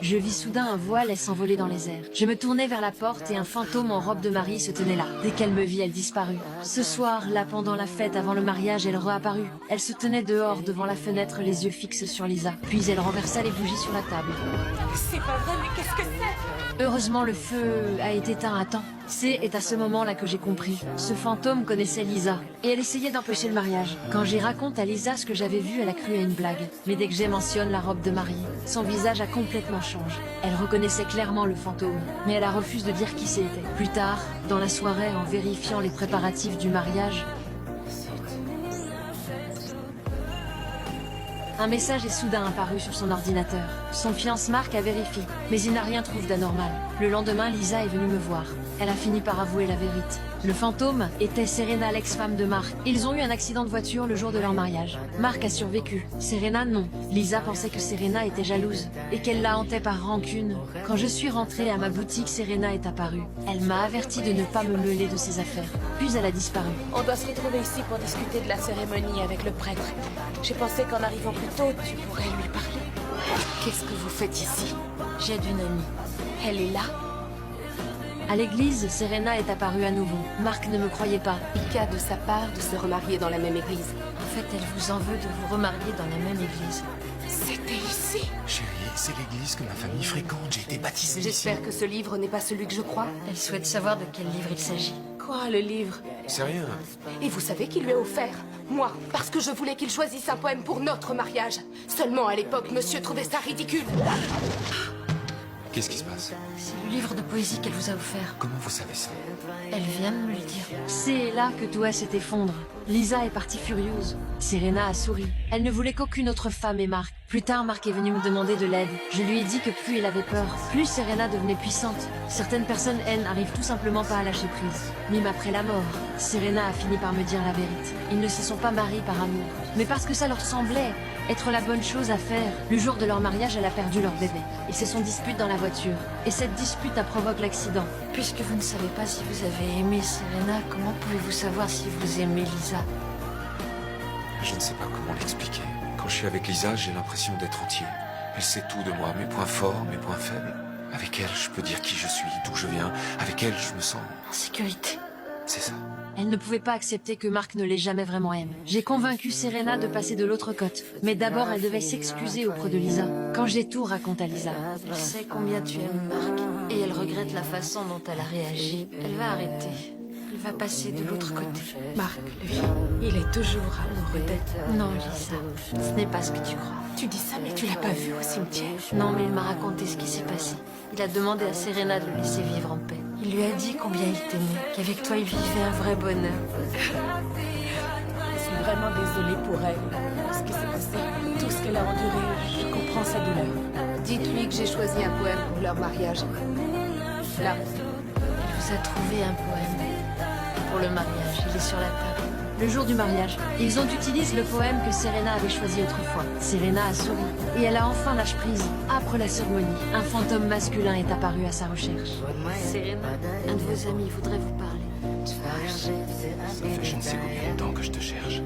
je vis soudain un voile s'envoler dans les airs. Je me tournai vers la porte et un fantôme en robe de mariée se tenait là. Dès qu'elle me vit, elle disparut. Ce soir, là pendant la fête avant le mariage, elle reapparut. Elle se tenait dehors devant la fenêtre, les yeux fixes sur Lisa. Puis elle renversa les bougies sur la table. C'est pas vrai, mais qu'est-ce que c'est? Heureusement, le feu a été éteint à temps. C'est à ce moment-là que j'ai compris. Ce fantôme connaissait Lisa, et elle essayait d'empêcher le mariage. Quand j'y raconte à Lisa ce que j'avais vu, elle a cru à une blague. Mais dès que j'ai mentionné la robe de mariée, son visage a complètement changé. Elle reconnaissait clairement le fantôme, mais elle a refusé de dire qui c'était. Plus tard, dans la soirée, en vérifiant les préparatifs du mariage, un message est soudain apparu sur son ordinateur. Son fiancé Marc a vérifié, mais il n'a rien trouvé d'anormal. Le lendemain, Lisa est venue me voir. Elle a fini par avouer la vérité. Le fantôme était Serena, l'ex-femme de Marc. Ils ont eu un accident de voiture le jour de leur mariage. Marc a survécu. Serena, non. Lisa pensait que Serena était jalouse et qu'elle la hantait par rancune. Quand je suis rentrée à ma boutique, Serena est apparue. Elle m'a averti de ne pas me mêler de ses affaires. Puis elle a disparu. On doit se retrouver ici pour discuter de la cérémonie avec le prêtre. J'ai pensé qu'en arrivant plus tôt, tu pourrais lui parler. Qu'est-ce que vous faites ici? J'aide une amie. Elle est là? À l'église, Serena est apparue à nouveau. Marc ne me croyait pas. Cas de sa part de se remarier dans la même église. En fait, elle vous en veut de vous remarier dans la même église. C'était ici? Chérie, c'est l'église que ma famille fréquente. J'ai été baptisé ici. J'espère que ce livre n'est pas celui que je crois. Elle souhaite savoir de quel livre il s'agit. Quoi, le livre? C'est rien. Et vous savez qui lui a offert? Moi, parce que je voulais qu'il choisisse un poème pour notre mariage. Seulement à l'époque, monsieur trouvait ça ridicule. Qu'est-ce qui se passe? C'est le livre de poésie qu'elle vous a offert. Comment vous savez ça? Elle vient de me le dire. C'est là que tout s'est effondré. Lisa est partie furieuse. Serena a souri. Elle ne voulait qu'aucune autre femme ait Marc. Plus tard, Marc est venu me demander de l'aide. Je lui ai dit que plus il avait peur, plus Serena devenait puissante. Certaines personnes, elles, n'arrivent tout simplement pas à lâcher prise. Même après la mort, Serena a fini par me dire la vérité. Ils ne se sont pas mariés par amour, mais parce que ça leur semblait être la bonne chose à faire. Le jour de leur mariage, elle a perdu leur bébé. Ils se sont disputés dans la voiture. Et cette dispute a provoqué l'accident. Puisque vous ne savez pas si vous avez aimé Serena, comment pouvez-vous savoir si vous aimez Lisa? Je ne sais pas comment l'expliquer. Quand je suis avec Lisa, j'ai l'impression d'être entier. Elle sait tout de moi, mes points forts, mes points faibles. Avec elle, je peux dire qui je suis, d'où je viens. Avec elle, je me sens... En sécurité. C'est ça. Elle ne pouvait pas accepter que Marc ne l'ait jamais vraiment aimé. J'ai convaincu Serena de passer de l'autre côte. Mais d'abord, elle devait s'excuser auprès de Lisa. Quand j'ai tout raconté à Lisa. Elle sait combien tu aimes Marc. Et elle regrette la façon dont elle a réagi. Elle va arrêter. Elle va passer de l'autre côté. Marc, lui, il est toujours amoureux d'elle. Non, Lisa. Ce n'est pas ce que tu crois. Tu dis ça, mais tu l'as pas vu au cimetière. Non, mais il m'a raconté ce qui s'est passé. Il a demandé à Serena de le laisser vivre en paix. Il lui a dit combien il t'aimait, qu'avec toi il vivait un vrai bonheur. Je suis vraiment désolée pour elle. Ce qui s'est passé, tout ce qu'elle a enduré, je comprends sa douleur. Dites-lui que j'ai choisi un poème pour leur mariage. Là. Elle vous a trouvé un poème pour le mariage. Il est sur la table. Le jour du mariage, ils ont utilisé le poème que Serena avait choisi autrefois. Serena a souri et elle a enfin lâché prise. Après la cérémonie, un fantôme masculin est apparu à sa recherche. Serena, un de vos amis voudrait vous parler. Ça fait je ne sais combien de temps que je te cherche.